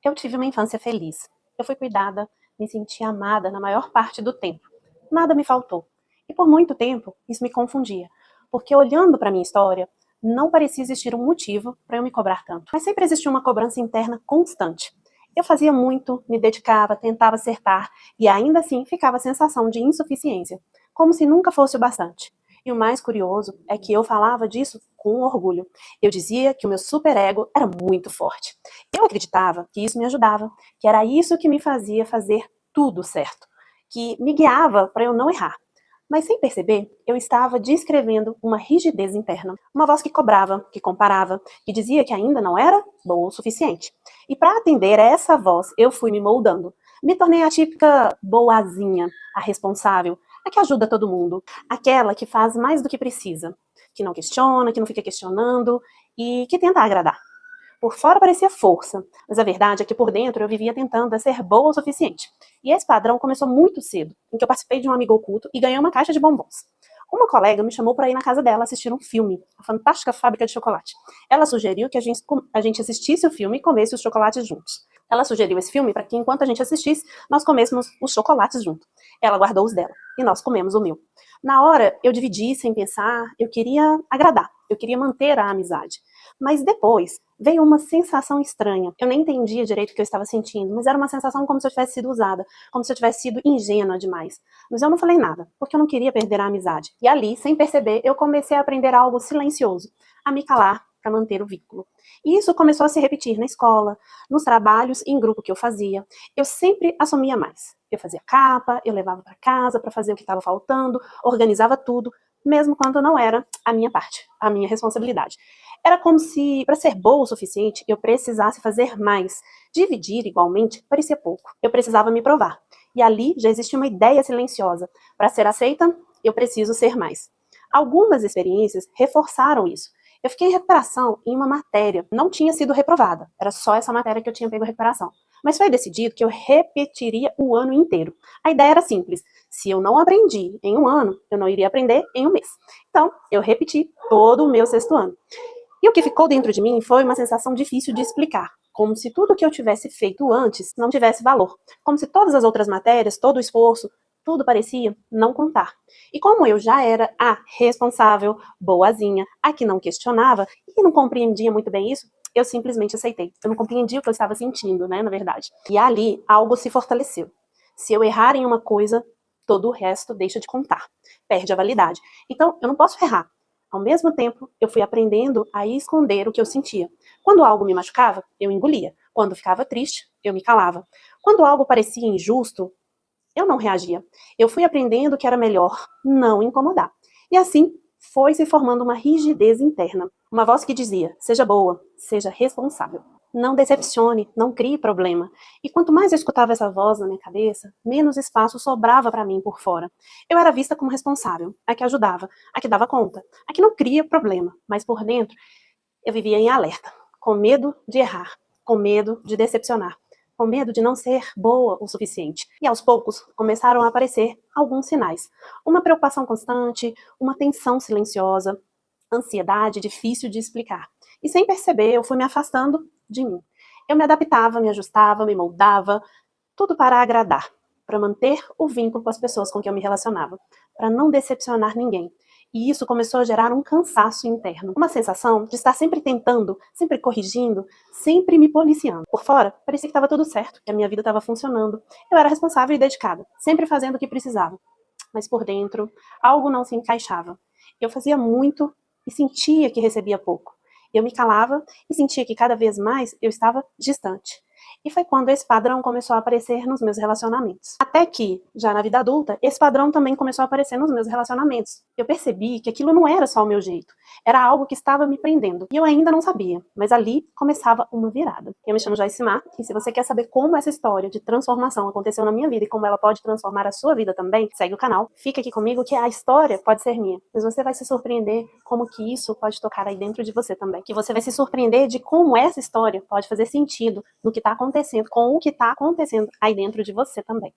Eu tive uma infância feliz. Eu fui cuidada, me senti amada na maior parte do tempo. Nada me faltou. E por muito tempo, isso me confundia. Porque olhando para minha história, não parecia existir um motivo para eu me cobrar tanto. Mas sempre existiu uma cobrança interna constante. Eu fazia muito, me dedicava, tentava acertar, e ainda assim ficava a sensação de insuficiência, como se nunca fosse o bastante. E o mais curioso é que eu falava disso com orgulho. Eu dizia que o meu superego era muito forte. Eu acreditava que isso me ajudava, que era isso que me fazia fazer tudo certo, que me guiava para eu não errar. Mas sem perceber, eu estava descrevendo uma rigidez interna. Uma voz que cobrava, que comparava, que dizia que ainda não era boa o suficiente. E para atender a essa voz, eu fui me moldando. Me tornei a típica boazinha, a responsável, a que ajuda todo mundo, aquela que faz mais do que precisa, que não questiona, que não fica questionando e que tenta agradar. Por fora parecia força, mas a verdade é que por dentro eu vivia tentando ser boa o suficiente. E esse padrão começou muito cedo, em que eu participei de um amigo oculto e ganhei uma caixa de bombons. Uma colega me chamou para ir na casa dela assistir um filme, A Fantástica Fábrica de Chocolate. Ela sugeriu que a gente assistisse o filme e comesse os chocolates juntos. Ela sugeriu esse filme para que, enquanto a gente assistisse, nós comêssemos os chocolates juntos. Ela guardou os dela e nós comemos o meu. Na hora, eu dividi sem pensar, eu queria agradar, eu queria manter a amizade. Mas depois veio uma sensação estranha. Eu nem entendia direito o que eu estava sentindo, mas era uma sensação como se eu tivesse sido usada, como se eu tivesse sido ingênua demais. Mas eu não falei nada, porque eu não queria perder a amizade. E ali, sem perceber, eu comecei a aprender algo silencioso, a me calar para manter o vínculo. E isso começou a se repetir na escola, nos trabalhos e em grupo que eu fazia. Eu sempre assumia mais. Eu fazia capa, eu levava para casa para fazer o que estava faltando, organizava tudo, mesmo quando não era a minha parte, a minha responsabilidade. Era como se, para ser boa o suficiente, eu precisasse fazer mais. Dividir igualmente parecia pouco. Eu precisava me provar. E ali já existia uma ideia silenciosa. Para ser aceita, eu preciso ser mais. Algumas experiências reforçaram isso. Eu fiquei em recuperação em uma matéria. Não tinha sido reprovada. Era só essa matéria que eu tinha pego recuperação. Mas foi decidido que eu repetiria o ano inteiro. A ideia era simples. Se eu não aprendi em um ano, eu não iria aprender em um mês. Então, eu repeti todo o meu sexto ano. E o que ficou dentro de mim foi uma sensação difícil de explicar, como se tudo que eu tivesse feito antes não tivesse valor, como se todas as outras matérias, todo o esforço, tudo parecia não contar. E como eu já era a responsável, boazinha, a que não questionava e não compreendia muito bem isso, eu simplesmente aceitei. Eu não compreendia o que eu estava sentindo, né, na verdade. E ali algo se fortaleceu. Se eu errar em uma coisa, todo o resto deixa de contar, perde a validade. Então, eu não posso errar. Ao mesmo tempo, eu fui aprendendo a esconder o que eu sentia. Quando algo me machucava, eu engolia. Quando ficava triste, eu me calava. Quando algo parecia injusto, eu não reagia. Eu fui aprendendo que era melhor não incomodar. E assim foi se formando uma rigidez interna. Uma voz que dizia: seja boa, seja responsável. Não decepcione, não crie problema. E quanto mais eu escutava essa voz na minha cabeça, menos espaço sobrava para mim por fora. Eu era vista como responsável, a que ajudava, a que dava conta, a que não cria problema, mas por dentro eu vivia em alerta, com medo de errar, com medo de decepcionar, com medo de não ser boa o suficiente. E aos poucos começaram a aparecer alguns sinais. Uma preocupação constante, uma tensão silenciosa, ansiedade difícil de explicar. E sem perceber, eu fui me afastando de mim. Eu me adaptava, me ajustava, me moldava, tudo para agradar, para manter o vínculo com as pessoas com quem eu me relacionava, para não decepcionar ninguém. E isso começou a gerar um cansaço interno, uma sensação de estar sempre tentando, sempre corrigindo, sempre me policiando. Por fora, parecia que estava tudo certo, que a minha vida estava funcionando. Eu era responsável e dedicada, sempre fazendo o que precisava. Mas por dentro, algo não se encaixava. Eu fazia muito e sentia que recebia pouco. Eu me calava e sentia que cada vez mais eu estava distante. E foi quando esse padrão começou a aparecer nos meus relacionamentos. Até que, já na vida adulta, esse padrão também começou a aparecer nos meus relacionamentos. Eu percebi que aquilo não era só o meu jeito, era algo que estava me prendendo. E eu ainda não sabia, mas ali começava uma virada. Eu me chamo Joyce Mar, e se você quer saber como essa história de transformação aconteceu na minha vida e como ela pode transformar a sua vida também, segue o canal, fica aqui comigo que a história pode ser minha, mas você vai se surpreender como que isso pode tocar aí dentro de você também. Que você vai se surpreender de como essa história pode fazer sentido no que está acontecendo, com o que está acontecendo aí dentro de você também.